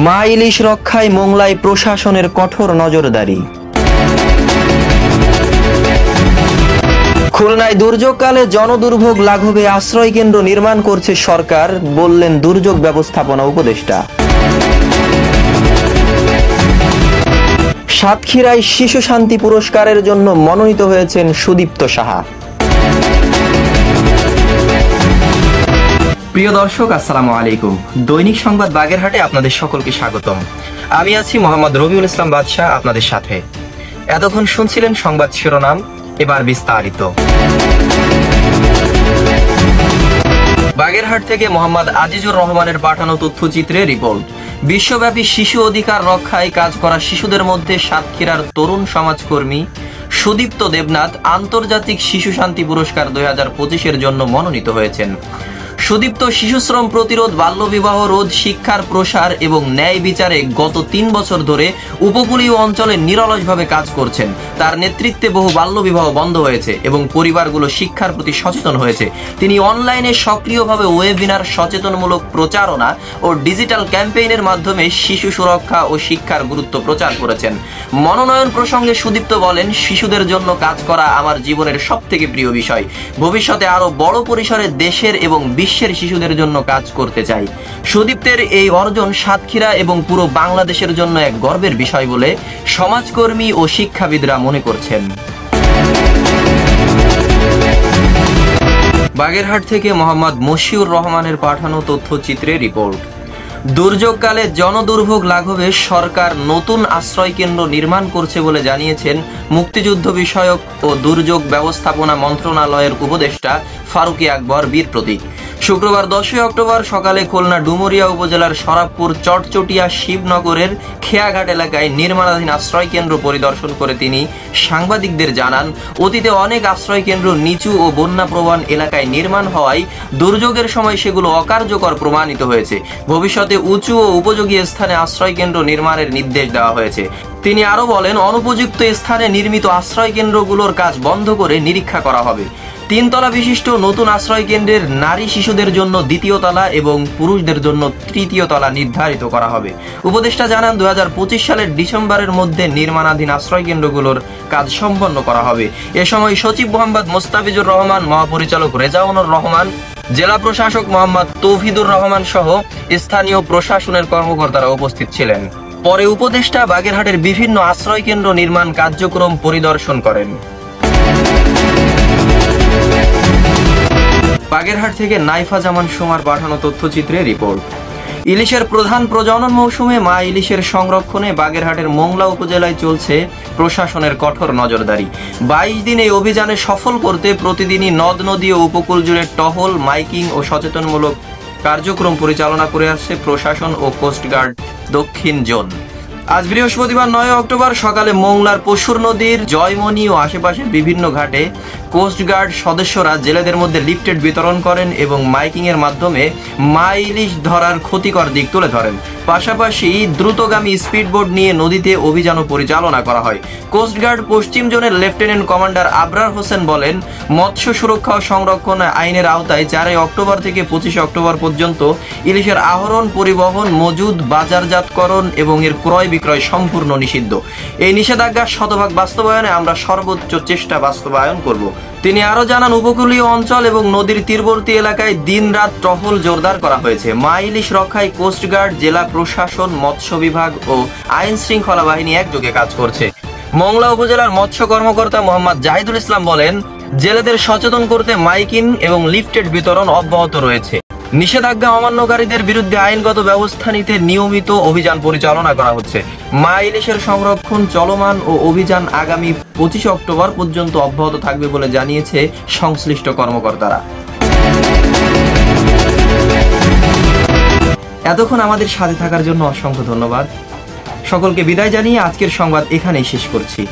মা ইলিশ রক্ষায় মোংলায় প্রশাসনের কঠোর নজরদারি। খুলনায় দুর্যোগকালে জনদুর্ভোগ লাঘবে আশ্রয় কেন্দ্র নির্মাণ করছে সরকার, বললেন দুর্যোগ ব্যবস্থাপনা উপদেষ্টা। সাতক্ষীরায় শিশু শান্তি পুরস্কারের জন্য মনোনীত হয়েছেন সুদীপ্ত সাহা। প্রিয় দর্শক, আসসালামু আলাইকুম। দৈনিক সংবাদ বাগেরহাটে আপনাদের সকলকে স্বাগতম। আমি আছি মোহাম্মদ রবিউল ইসলাম বাদশাহ আপনাদের সাথে। এতক্ষণ শুনছিলেন সংবাদ শিরোনাম, এবার বিস্তারিত। বাগেরহাট থেকে মোহাম্মদ আজিজুর রহমানের পাঠানো তথ্যচিত্রে রিপোর্ট। বিশ্বব্যাপী শিশু অধিকার রক্ষায় কাজ করা শিশুদের মধ্যে সাতক্ষীরার তরুণ সমাজকর্মী সুদীপ্ত দেবনাথ আন্তর্জাতিক শিশু শান্তি পুরস্কার 2025-এর জন্য মনোনীত হয়েছেন। সুদীপ্ত শিশুশ্রম প্রতিরোধ, বাল্যবিবাহ রোধ, শিক্ষার প্রসার এবং ন্যায় বিচারে গত 3 বছর ধরে উপকূলীয় অঞ্চলে নিরলসভাবে কাজ করছেন। তার নেতৃত্বে বহু বাল্যবিবাহ বন্ধ হয়েছে এবং পরিবারগুলো শিক্ষার প্রতি সচেতন হয়েছে। তিনি অনলাইনে সক্রিয়ভাবে ওয়েবিনার, সচেতনমূলক প্রচারণা ও ডিজিটাল ক্যাম্পেইনের মাধ্যমে শিশু সুরক্ষা ও শিক্ষার গুরুত্ব প্রচার করেছেন। মনোনয়ন প্রসঙ্গে সুদীপ্ত বলেন, শিশুদের জন্য কাজ করা আমার জীবনের সবথেকে প্রিয় বিষয়। ভবিষ্যতে আরো বড় পরিসরে দেশের এবং বিশ্বের শিশুদের জন্য কাজ করতে চাই। সুদীপ্তের এই অর্জন সাতক্ষীরা এবং পুরো বাংলাদেশের জন্য এক গর্বের বিষয় বলে সমাজকর্মী ও শিক্ষাবিদরা মনে করছেন। বাগেরহাট থেকে মোহাম্মদ মশিউর রহমানের পাঠানো তথ্যচিত্রে রিপোর্ট। দুর্যোগকালে জনদুর্ভোগ লাঘবে সরকার নতুন আশ্রয় কেন্দ্র নির্মাণ করছে বলে জানিয়েছেন মুক্তিযুদ্ধ বিষয়ক ও দুর্যোগ ব্যবস্থাপনা মন্ত্রণালয়ের উপদেষ্টা ফারুকী আকবর বীর প্রতীক। শুক্রবার 10 অক্টোবর সকালে খুলনা ডুমুরিয়া উপজেলার শরাবপুর চটচটিয়া শিবনগরের খেয়াঘাট এলাকায় নির্মাণাধীন আশ্রয় কেন্দ্র পরিদর্শন করে তিনি সাংবাদিকদের জানান, অতীতে অনেক আশ্রয় কেন্দ্র নিচু ও বন্যাপ্রবণ এলাকায় নির্মাণ হওয়ায় দুর্যোগের সময় সেগুলো অকার্যকর প্রমাণিত হয়েছে। ভবিষ্যতে উঁচু ও উপযোগী স্থানে আশ্রয় কেন্দ্র নির্মাণের নির্দেশ দেওয়া হয়েছে। তিনি আরো বলেন, অনুপযুক্ত স্থানে নির্মিত আশ্রয় কেন্দ্রগুলোর কাজ বন্ধ করে নিরীক্ষা করা হবে। 3 তলা বিশিষ্ট নতুন আশ্রয় কেন্দ্রের নারী শিশুদের জন্য 2য় তলা এবং পুরুষদের জন্য 3য় তলা নির্ধারিত করা হবে। উপদেষ্টা জানান, 2025 সালের ডিসেম্বরের মধ্যে নির্মাণাধীন আশ্রয় কেন্দ্রগুলোর কাজ সম্পন্ন করা হবে। এ সময় সচিব মোহাম্মদ মোস্তাফিজুর রহমান, মহাপরিচালক রেজাউনুর রহমান, জেলা প্রশাসক মোহাম্মদ তৌহিদুর রহমান সহ স্থানীয় প্রশাসনের কর্মকর্তারা উপস্থিত ছিলেন। পরে উপদেষ্টা বাগেরহাটের বিভিন্ন আশ্রয় কেন্দ্র নির্মাণ কার্যক্রম পরিদর্শন করেন। বাগেরহাট থেকে নাইফা জামান সুমার পাঠানো তথ্যচিত্রে রিপোর্ট। ইলিশের প্রধান প্রজনন মৌসুমে মা ইলিশের সংরক্ষণে বাগেরহাটের মোংলা উপজেলায় চলছে প্রশাসনের কঠোর নজরদারি। 22 দিন এই অভিযানে সফল করতে প্রতিদিনই নদ নদী ও উপকূল জুড়ে টহল, মাইকিং ও সচেতনমূলক কার্যক্রম পরিচালনা করে আসছে প্রশাসন ও কোস্টগার্ড দক্ষিণ জোন। আজ বৃহস্পতিবার 9 অক্টোবর সকালে মোংলার পশুর নদীর জয়মণি ও আশেপাশের বিভিন্ন ঘাটে কোস্টগার্ড সদস্যরা জেলেদের মধ্যে লিফটেড বিতরণ করেন এবং মাইকিং এর মাধ্যমে মা ইলিশ ধরার ক্ষতিকর দিক তুলে ধরেন। পাশাপাশি দ্রুতগামী স্পিডবোট নিয়ে নদীতে অভিযানও পরিচালনা করা হয়। কোস্টগার্ড পশ্চিম জোনের লেফটেন্যান্ট কমান্ডার আবরার হোসেন বলেন, মৎস্য সুরক্ষা ও সংরক্ষণ আইনের আওতায় 4 অক্টোবর থেকে 25 অক্টোবর পর্যন্ত ইলিশের আহরণ, পরিবহন, মজুদ, বাজারজাতকরণ এবং এর ক্রয় বিক্রয় সম্পূর্ণ নিষিদ্ধ। এই নিষেধাজ্ঞা শতভাগ বাস্তবায়নে আমরা সর্বোচ্চ চেষ্টা বাস্তবায়ন করব। তিনি আরো জানান, উপকূলীয় অঞ্চল এবং নদীর তীরবর্তী এলাকায় দিনরাত টহল জোরদার করা হয়েছে। মা ইলিশ রক্ষায় কোস্টগার্ড, জেলা প্রশাসন, মৎস্য বিভাগ ও আইন শৃঙ্খলা বাহিনী একযোগে কাজ করছে। মোংলা উপজেলার মৎস্য কর্মকর্তা মোহাম্মদ জাহিদুল ইসলাম বলেন, জেলেদের সচেতন করতে মাইকিং এবং লিফটেড বিতরণ অব্যাহত রয়েছে। নিষেধাজ্ঞা অমান্যকারীদের বিরুদ্ধে আইনগত ব্যবস্থা নিতে নিয়মিত অভিযান পরিচালনা করা হচ্ছে। মা ইলিশের সংরক্ষণ চলমান ও অভিযান আগামী 25 অক্টোবর পর্যন্ত অব্যাহত থাকবে বলে জানিয়েছে সংশ্লিষ্ট কর্মকর্তারা। এতক্ষণ আমাদের সাথে থাকার জন্য অসংখ্য ধন্যবাদ। সকলকে বিদায় জানিয়ে আজকের সংবাদ এখানেই শেষ করছি।